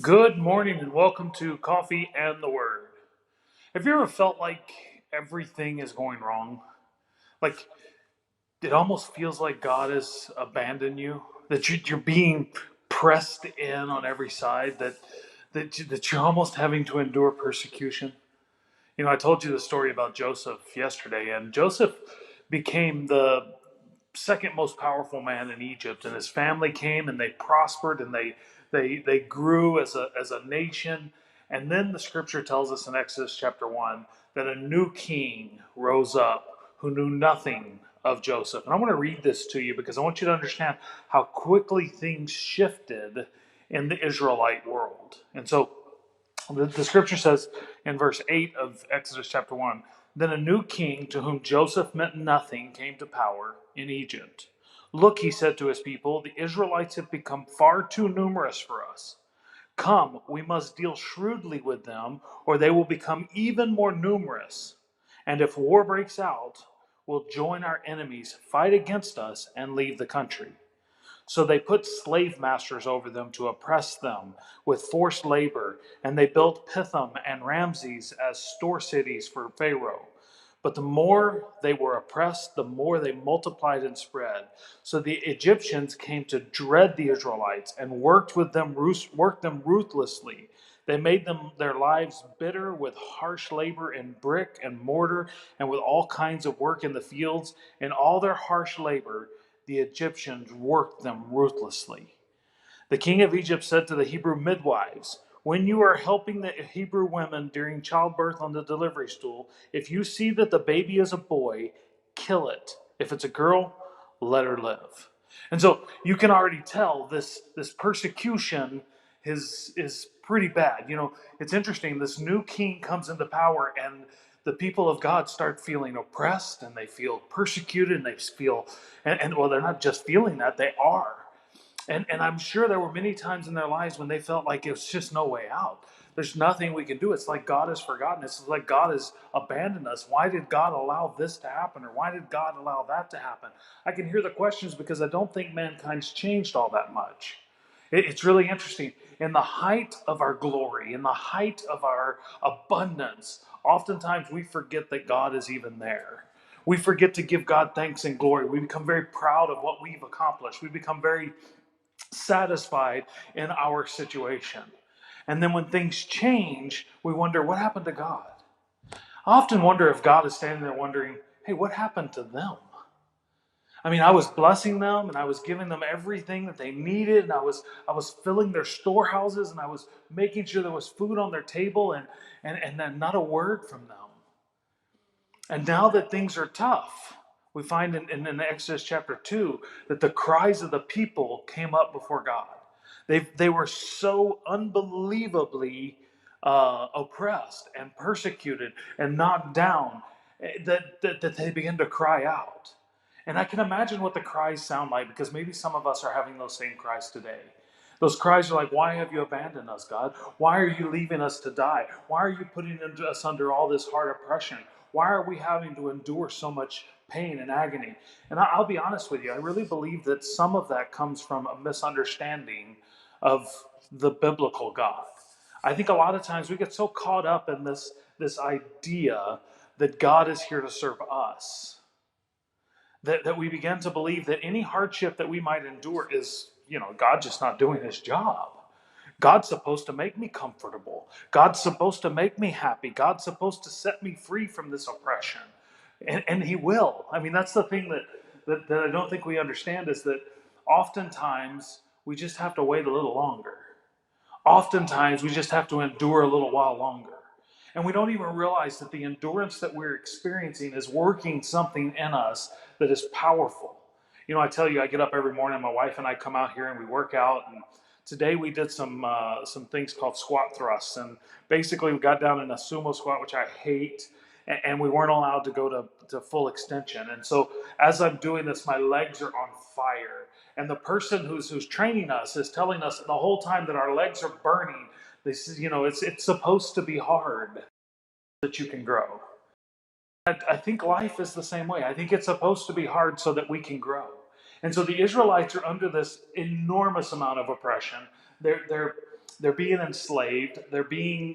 Good morning and welcome to Coffee and the Word. Have you ever felt like everything is going wrong? Like it almost feels like God has abandoned you, that you're being pressed in on every side, that you're almost having to endure persecution? I told you the story about Joseph yesterday, and Joseph became the second most powerful man in Egypt, and his family came and they prospered and they grew as a nation. And then the scripture tells us in Exodus chapter 1 that a new king rose up who knew nothing of Joseph. And I want to read this to you because I want you to understand how quickly things shifted in the Israelite world. And so the scripture says in verse 8 of Exodus chapter 1, then a new king to whom Joseph meant nothing came to power in Egypt. Look, he said to his people, the Israelites have become far too numerous for us. Come, we must deal shrewdly with them, or they will become even more numerous. And if war breaks out, we'll join our enemies, fight against us, and leave the country. So they put slave masters over them to oppress them with forced labor, and they built Pithom and Ramses as store cities for Pharaoh. But the more they were oppressed, the more they multiplied and spread. So the Egyptians came to dread the Israelites and worked them ruthlessly. They made them their lives bitter with harsh labor in brick and mortar and with all kinds of work in the fields. In all their harsh labor, the Egyptians worked them ruthlessly. The king of Egypt said to the Hebrew midwives, when you are helping the Hebrew women during childbirth on the delivery stool, if you see that the baby is a boy, kill it. If it's a girl, let her live. And so you can already tell this persecution is pretty bad. It's interesting. This new king comes into power, and the people of God start feeling oppressed, and they feel persecuted, and they feel, and well, they're not just feeling that, they are. And I'm sure there were many times in their lives when they felt like it was just no way out. There's nothing we can do. It's like God has forgotten us. It's like God has abandoned us. Why did God allow this to happen? Or why did God allow that to happen? I can hear the questions because I don't think mankind's changed all that much. It's really interesting. In the height of our glory, in the height of our abundance, oftentimes we forget that God is even there. We forget to give God thanks and glory. We become very proud of what we've accomplished. We become very satisfied in our situation. And then when things change, we wonder, what happened to God? I often wonder if God is standing there wondering, hey, what happened to them? I mean, I was blessing them and I was giving them everything that they needed, and I was filling their storehouses, and I was making sure there was food on their table, and then not a word from them. And now that things are tough, we find in Exodus chapter 2 that the cries of the people came up before God. They were so unbelievably oppressed and persecuted and knocked down that they began to cry out. And I can imagine what the cries sound like, because maybe some of us are having those same cries today. Those cries are like, why have you abandoned us, God? Why are you leaving us to die? Why are you putting us under all this hard oppression? Why are we having to endure so much pain and agony? And I'll be honest with you, I really believe that some of that comes from a misunderstanding of the biblical God. I think a lot of times we get so caught up in this idea that God is here to serve us, that we begin to believe that any hardship that we might endure is, God just not doing his job. God's supposed to make me comfortable. God's supposed to make me happy. God's supposed to set me free from this oppression. And he will. I mean, that's the thing that I don't think we understand, is that oftentimes we just have to wait a little longer. Oftentimes we just have to endure a little while longer. And we don't even realize that the endurance that we're experiencing is working something in us that is powerful. I tell you, I get up every morning, my wife and I come out here and we work out. And today we did some things called squat thrusts. And basically we got down in a sumo squat, which I hate. And we weren't allowed to go to full extension. And so as I'm doing this, my legs are on fire. And the person who's training us is telling us the whole time that our legs are burning. They said, it's supposed to be hard that you can grow. I think life is the same way. I think it's supposed to be hard so that we can grow. And so the Israelites are under this enormous amount of oppression. They're they're being enslaved. They're being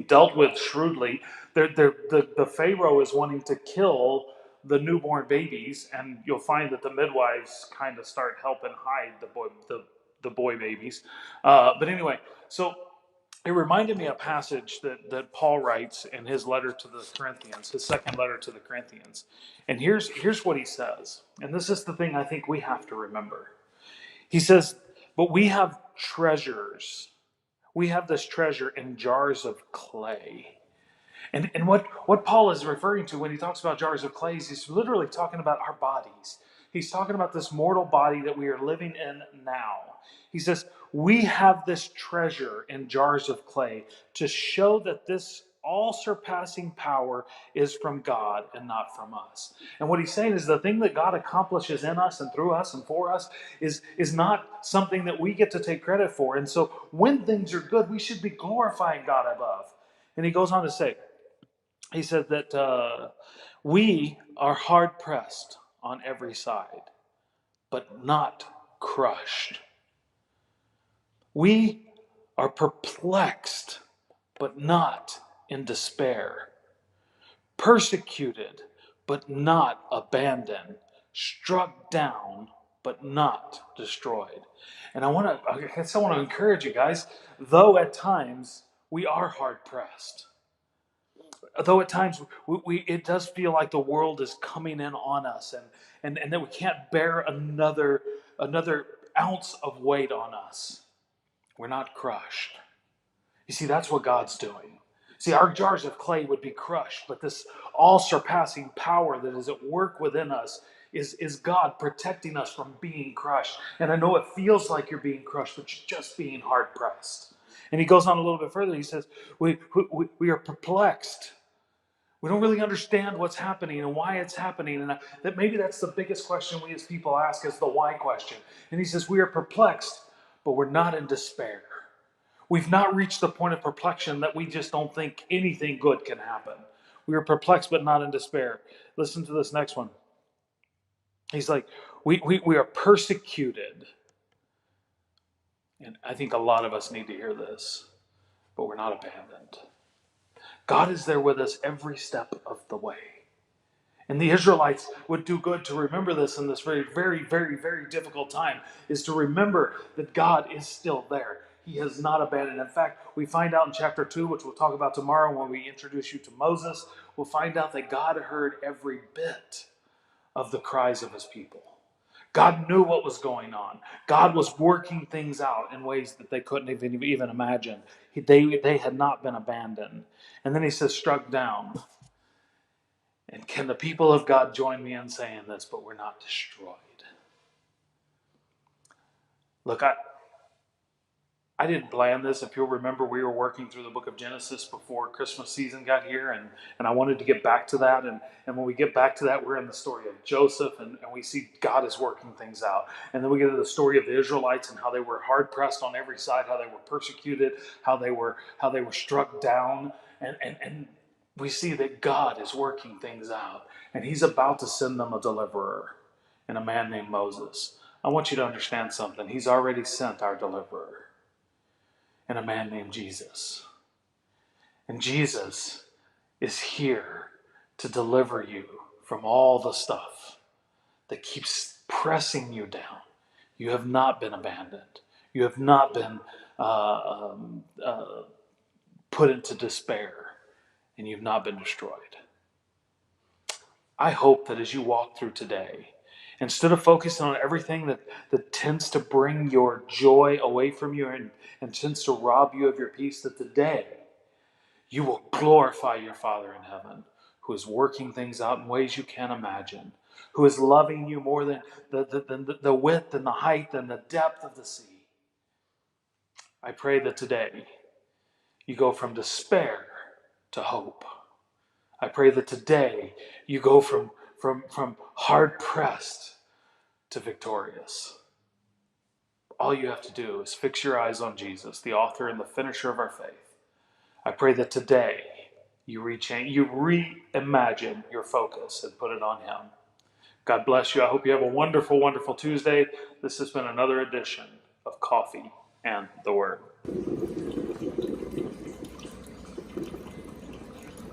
dealt with shrewdly. The Pharaoh is wanting to kill the newborn babies, and you'll find that the midwives kind of start helping hide the boy babies. But anyway, so it reminded me of a passage that Paul writes in his letter to the Corinthians, his second letter to the Corinthians. And here's what he says. And this is the thing I think we have to remember. He says, but we have treasures. We have this treasure in jars of clay. And what Paul is referring to when he talks about jars of clay is he's literally talking about our bodies. He's talking about this mortal body that we are living in now. He says, we have this treasure in jars of clay to show that this all surpassing power is from God and not from us. And what he's saying is the thing that God accomplishes in us and through us and for us is not something that we get to take credit for. And so when things are good, we should be glorifying God above. And he goes on to say, he said that we are hard pressed on every side, but not crushed. We are perplexed, but not in despair. Persecuted, but not abandoned. Struck down, but not destroyed. And I guess I want to encourage you guys, though at times we are hard pressed. Though at times it does feel like the world is coming in on us, and that we can't bear another ounce of weight on us. We're not crushed. You see, that's what God's doing. See, our jars of clay would be crushed, but this all-surpassing power that is at work within us is God protecting us from being crushed. And I know it feels like you're being crushed, but you're just being hard-pressed. And he goes on a little bit further. He says, we are perplexed. We don't really understand what's happening and why it's happening. And that maybe that's the biggest question we as people ask is the why question. And he says, we are perplexed, but we're not in despair. We've not reached the point of perplexion that we just don't think anything good can happen. We are perplexed, but not in despair. Listen to this next one. He's like, we are persecuted. And I think a lot of us need to hear this, but we're not abandoned. God is there with us every step of the way. And the Israelites would do good to remember this in this very, very, very, very difficult time, is to remember that God is still there. He has not abandoned. In fact, we find out in chapter 2, which we'll talk about tomorrow when we introduce you to Moses, we'll find out that God heard every bit of the cries of his people. God knew what was going on. God was working things out in ways that they couldn't even imagine. They had not been abandoned. And then he says, struck down. And can the people of God join me in saying this, but we're not destroyed? Look, I didn't plan this. If you'll remember, we were working through the book of Genesis before Christmas season got here, and I wanted to get back to that. And when we get back to that, we're in the story of Joseph, and we see God is working things out. And then we get to the story of the Israelites and how they were hard pressed on every side, how they were persecuted, how they were struck down. And we see that God is working things out, and he's about to send them a deliverer and a man named Moses. I want you to understand something. He's already sent our deliverer and a man named Jesus. And Jesus is here to deliver you from all the stuff that keeps pressing you down. You have not been abandoned. You have not been put into despair, and you've not been destroyed. I hope that as you walk through today, instead of focusing on everything that tends to bring your joy away from you and tends to rob you of your peace, that today you will glorify your Father in heaven, who is working things out in ways you can't imagine, who is loving you more than the width and the height and the depth of the sea. I pray that today you go from despair to hope. I pray that today you go from hard pressed to victorious. All you have to do is fix your eyes on Jesus, the author and the finisher of our faith. I pray that today you reimagine your focus and put it on Him. God bless you. I hope you have a wonderful, wonderful Tuesday. This has been another edition of Coffee and the Word.